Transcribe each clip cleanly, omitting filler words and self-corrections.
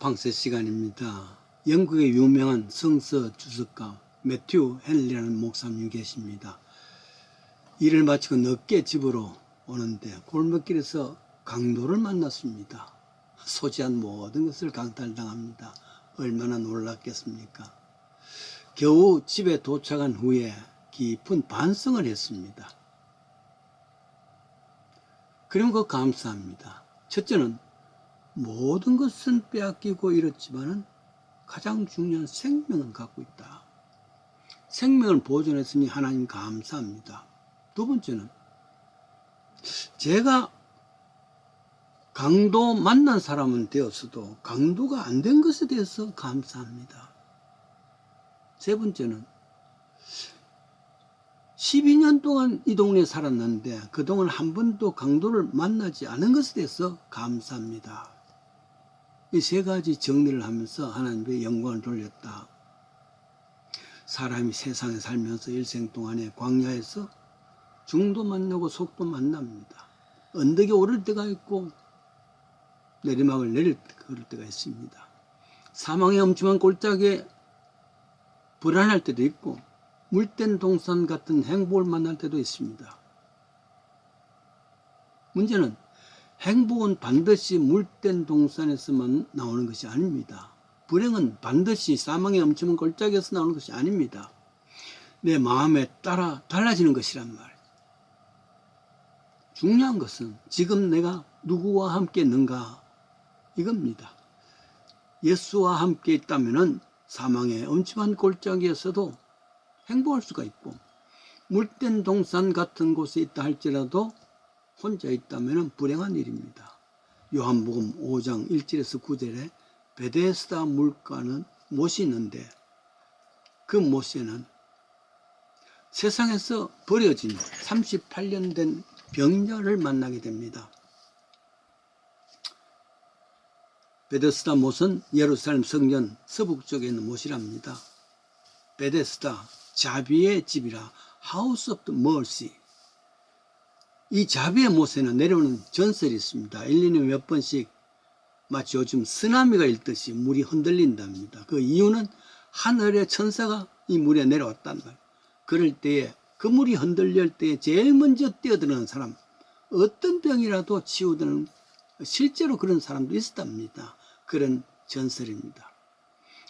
나팡새 시간입니다. 영국의 유명한 성서 주석가 매튜 헨리라는 목사님이 계십니다. 일을 마치고 늦게 집으로 오는데 골목길에서 강도를 만났습니다. 소지한 모든 것을 강탈당합니다. 얼마나 놀랐겠습니까? 겨우 집에 도착한 후에 깊은 반성을 했습니다. 그런 거 감사합니다. 첫째는 모든 것은 빼앗기고 잃었지만 가장 중요한 생명은 갖고 있다. 생명을 보존했으니 하나님 감사합니다. 두 번째는 제가 강도 만난 사람은 되었어도 강도가 안 된 것에 대해서 감사합니다. 세 번째는 12년 동안 이 동네에 살았는데 그동안 한 번도 강도를 만나지 않은 것에 대해서 감사합니다. 이 세 가지 정리를 하면서 하나님께 영광을 돌렸다. 사람이 세상에 살면서 일생 동안에 광야에서 중도 만나고 속도 만납니다. 언덕에 오를 때가 있고 내리막을 내릴 때가 있습니다. 사망의 엄침한 골짜기에 불안할 때도 있고 물된 동산 같은 행복을 만날 때도 있습니다. 문제는 행복은 반드시 물된 동산에서만 나오는 것이 아닙니다. 불행은 반드시 사망의 엄청난 골짜기에서 나오는 것이 아닙니다. 내 마음에 따라 달라지는 것이란 말이에요. 중요한 것은 지금 내가 누구와 함께 있는가 이겁니다. 예수와 함께 있다면 사망의 엄청난 골짜기에서도 행복할 수가 있고 물된 동산 같은 곳에 있다 할지라도 혼자 있다면 불행한 일입니다. 요한복음 5장 1절에서 9절에 베데스다 물가는 못이 있는데 그 못에는 세상에서 버려진 38년 된 병자를 만나게 됩니다. 베데스다 못은 예루살렘 성전 서북쪽에 있는 못이랍니다. 베데스다 자비의 집이라 House of the Mercy. 이 자비의 못에는 내려오는 전설이 있습니다. 1년에 몇 번씩 마치 요즘 쓰나미가 일듯이 물이 흔들린답니다. 그 이유는 하늘의 천사가 이 물에 내려왔단 말이에요. 그럴 때에 그 물이 흔들릴 때에 제일 먼저 뛰어드는 사람, 어떤 병이라도 치유되는 실제로 그런 사람도 있었답니다. 그런 전설입니다.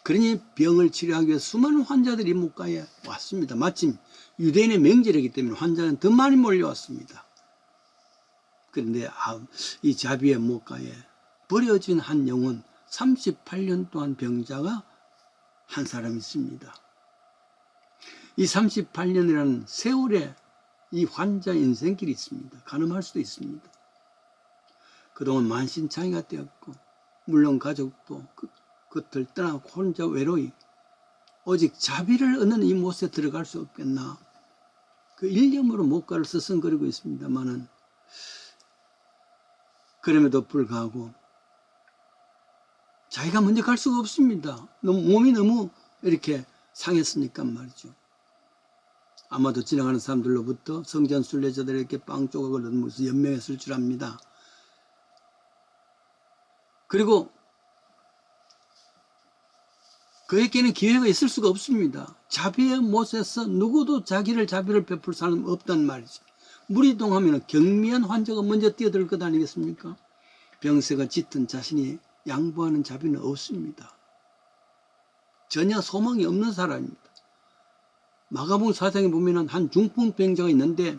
그러니 병을 치료하기 위해 수많은 환자들이 목가에 왔습니다. 마침 유대인의 명절이기 때문에 환자는 더 많이 몰려왔습니다. 그런데 이 자비의 목가에 버려진 한 영혼 38년 동안 병자가 한 사람 있습니다. 이 38년이라는 세월에 이 환자 인생길이 있습니다. 가늠할 수도 있습니다. 그동안 만신창이가 되었고 물론 가족도 그것을 떠나고 혼자 외로이 오직 자비를 얻는 이 못에 들어갈 수 없겠나 그 일념으로 목가를 서성거리고 있습니다만은 그럼에도 불구하고 자기가 먼저 갈 수가 없습니다. 몸이 너무 이렇게 상했으니까 말이죠. 아마도 지나가는 사람들로부터 성전 순례자들에게 빵 조각을 얻으면서 연명했을 줄 압니다. 그리고 그에게는 기회가 있을 수가 없습니다. 자비의 못에서 누구도 자비를 베풀 사람은 없단 말이죠. 무리동하면 경미한 환자가 먼저 뛰어들 것 아니겠습니까? 병세가 짙은 자신이 양보하는 자비는 없습니다. 전혀 소망이 없는 사람입니다. 마가복음 4장에 보면 한 중풍병자가 있는데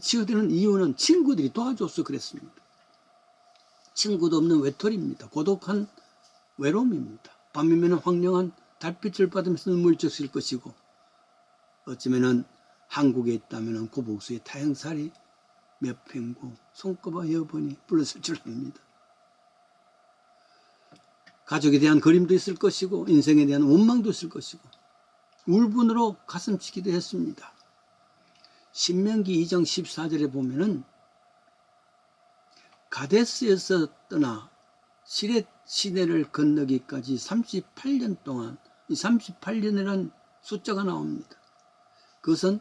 치유되는 이유는 친구들이 도와줘서 그랬습니다. 친구도 없는 외톨이입니다. 고독한 외로움입니다. 밤이면 황량한 달빛을 받으면서 눈물 적실 것이고 어쩌면 한국에 있다면 고복수의 타향살이 몇 평고 손꼽아 여번이 불렀을 줄 압니다. 가족에 대한 그림도 있을 것이고 인생에 대한 원망도 있을 것이고 울분으로 가슴치기도 했습니다. 신명기 2장 14절에 보면은 가데스에서 떠나 시렛 시내를 건너기까지 38년 동안 이 38년이라는 숫자가 나옵니다. 그것은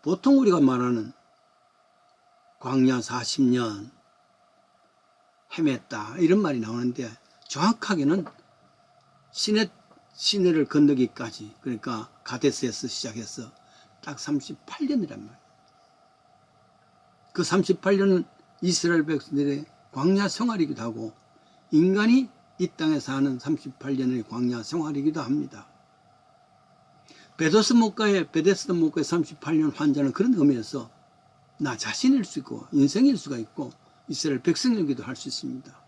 보통 우리가 말하는 광야 40년 헤맸다 이런 말이 나오는데 정확하게는 시내를 건너기까지, 그러니까 가데스에서 시작해서 딱 38년이란 말이에요. 그 38년은 이스라엘 백성들의 광야 생활이기도 하고 인간이 이 땅에 사는 38년의 광야 생활이기도 합니다. 베데스다 목가의 38년 환자는 그런 의미에서 나 자신일 수 있고 인생일 수가 있고 이스라엘 백성이기도 할 수 있습니다.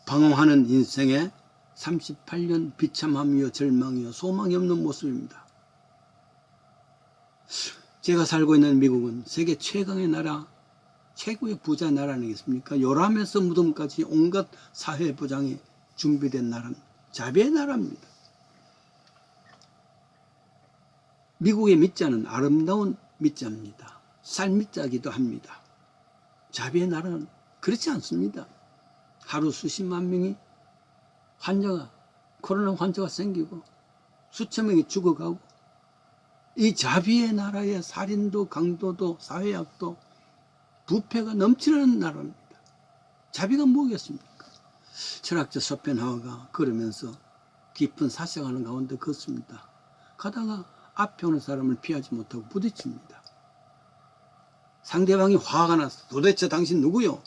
방황하는 인생의 38년 비참함이요 절망이요 소망이 없는 모습입니다. 제가 살고 있는 미국은 세계 최강의 나라, 최고의 부자 나라 아니겠습니까? 요람에서 무덤까지 온갖 사회 보장이 준비된 나라는 자비의 나라입니다. 미국의 밑자는 아름다운 밑자입니다. 쌀 밑자기도 합니다. 자비의 나라는 그렇지 않습니다. 하루 수십만 명이 코로나 환자가 생기고 수천 명이 죽어가고 이 자비의 나라의 살인도 강도도 사회악도 부패가 넘치는 나라입니다. 자비가 뭐겠습니까? 철학자 쇼펜하우어가 걸으면서 깊은 사색하는 가운데 걷습니다. 가다가 앞에 오는 사람을 피하지 못하고 부딪힙니다. 상대방이 화가 나서 도대체 당신 누구요?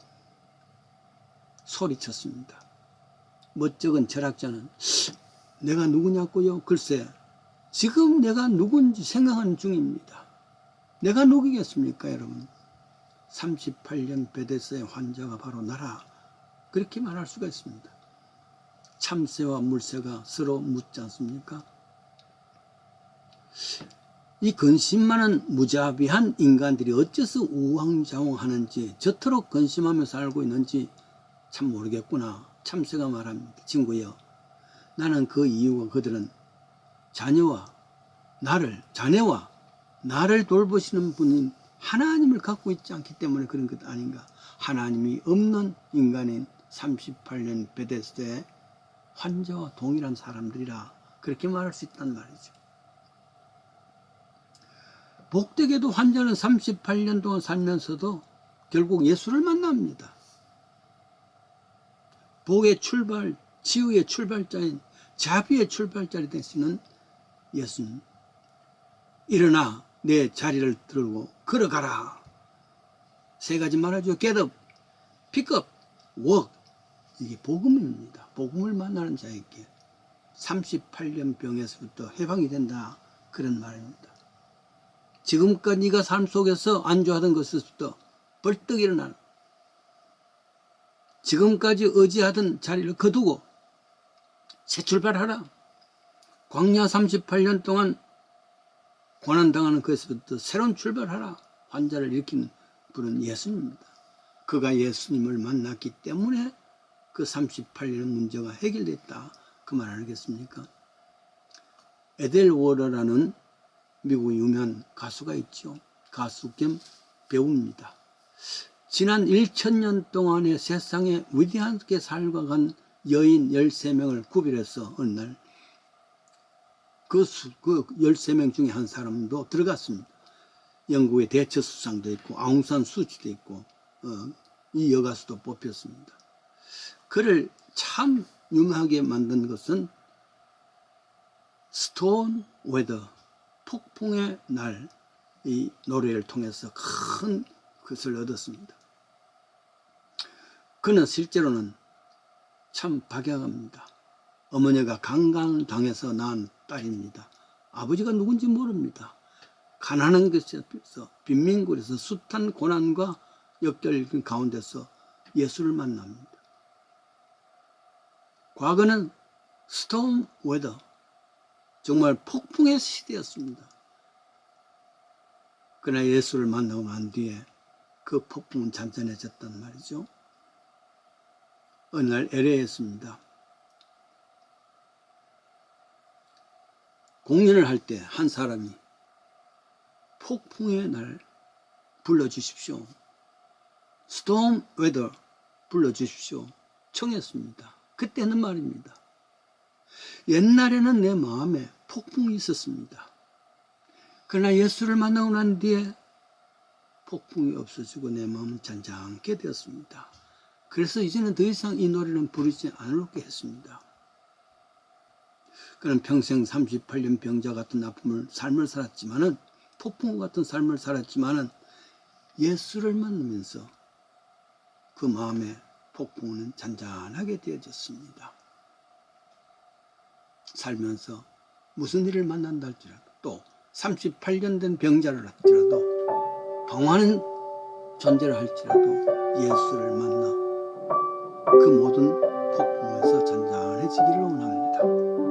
소리쳤습니다. 멋쩍은 철학자는 내가 누구냐고요? 글쎄 지금 내가 누군지 생각하는 중입니다. 내가 누구겠습니까 여러분? 38년 베데스다의 환자가 바로 나라, 그렇게 말할 수가 있습니다. 참새와 물새가 서로 묻지 않습니까? 이 근심 많은 무자비한 인간들이 어째서 우왕좌왕하는지, 저토록 근심하며 살고 있는지 참 모르겠구나. 참새가 말합니다. 친구여, 나는 그 이유가 그들은 자네와 나를 돌보시는 분인 하나님을 갖고 있지 않기 때문에 그런 것 아닌가. 하나님이 없는 인간인 38년 베데스다의 환자와 동일한 사람들이라, 그렇게 말할 수 있단 말이죠. 복되게도 환자는 38년 동안 살면서도 결국 예수를 만납니다. 복의 출발, 치유의 출발자인 자비의 출발자리 되시는 예수님, 일어나 내 자리를 들고 걸어가라. 세 가지 말하죠. Get up, pick up, walk. 이게 복음입니다. 복음을 만나는 자에게 38년 병에서부터 해방이 된다, 그런 말입니다. 지금까지 네가 삶 속에서 안주하던 것에서부터 벌떡 일어나는, 지금까지 의지하던 자리를 거두고 새 출발하라. 광야 38년 동안 고난당하는 것에서부터 새로운 출발하라. 환자를 일으키는 분은 예수님입니다. 그가 예수님을 만났기 때문에 그 38년 문제가 해결됐다, 그 말 아니겠습니까? 에델 워러라는 미국 유명한 가수가 있죠. 가수 겸 배우입니다. 지난 1000년 동안의 세상에 위대하게 살아간 여인 13명을 구별해서 어느 날 그 13명 중에 한 사람도 들어갔습니다. 영국의 대처수상도 있고 아웅산 수치도 있고 이 여가수도 뽑혔습니다. 그를 참 유명하게 만든 것은 스톤 웨더, 폭풍의 날, 이 노래를 통해서 큰 것을 얻었습니다. 그는 실제로는 참 박약합니다. 어머니가 강간당해서 낳은 딸입니다. 아버지가 누군지 모릅니다. 가난한 것에서 빈민굴에서 숱한 고난과 역결 가운데서 예수를 만납니다. 과거는 스톰 웨더, 정말 폭풍의 시대였습니다. 그러나 예수를 만나고 난 뒤에 그 폭풍은 잔잔해졌단 말이죠. 어느 날 LA였습니다. 공연을 할 때 한 사람이 폭풍의 날 불러주십시오, 스톰 웨더 불러주십시오 청했습니다. 그때는 말입니다. 옛날에는 내 마음에 폭풍이 있었습니다. 그러나 예수를 만나고 난 뒤에 폭풍이 없어지고 내 마음은 잔잔하게 되었습니다. 그래서 이제는 더 이상 이 노래는 부르지 않을게 했습니다. 그는 평생 38년 병자 같은 삶을 살았지만은, 폭풍 같은 삶을 살았지만은 예수를 만나면서 그 마음의 폭풍은 잔잔하게 되어졌습니다. 살면서 무슨 일을 만난다 할지라도, 또 38년 된 병자를 할지라도, 병하는 존재를 할지라도 예수를 만나 그 모든 폭풍에서 잔잔해지기를 원합니다.